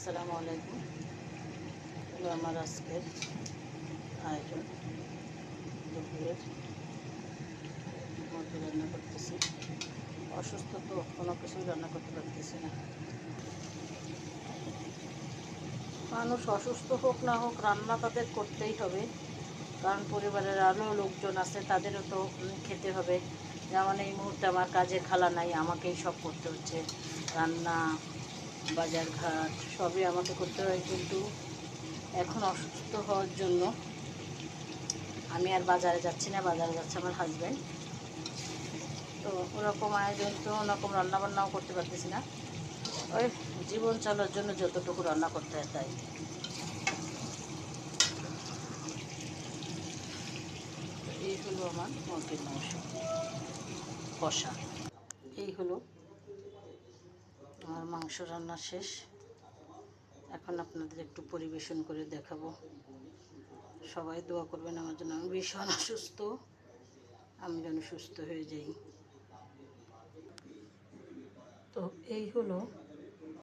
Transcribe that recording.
আসসালামু আলাইকুম। হলো আমার আজকের আয়োজন দুপুরের মুরগি রান্না করতেছি। অসুস্থ তো কোনো কিছুই রান্না করতে পারতেছি না। মানুষ অসুস্থ হোক না হোক রান্না তাদের করতেই হবে, কারণ পরিবারের আরও লোকজন আছে, তাদেরও তো খেতে হবে। যেমন এই মুহূর্তে আমার কাজের খালা নাই, আমাকেই সব করতে হচ্ছে। রান্না, বাজার ঘাট সবই আমাকে করতে হয়, কিন্তু এখন অসুস্থ হওয়ার জন্য আমি আর বাজারে যাচ্ছি না, বাজারে যাচ্ছে আমার হাজব্যান্ড। তো ওরকম আয়োজন, তো ওরকম রান্নাবান্নাও করতে পারতেছি না। ওই জীবন চলার জন্য যতটুকু রান্না করতে হয় তাই। এই হলো আমার মুরগির মাংস কষা। এই হলো আমার মাংস রান্না শেষ। এখন আপনাদের একটু পরিবেশন করে দেখাবো। সবাই দোয়া করবেন আমার জন্য। আমি ভীষণ অসুস্থ, আমি যেন সুস্থ হয়ে যাই। তো এই হলো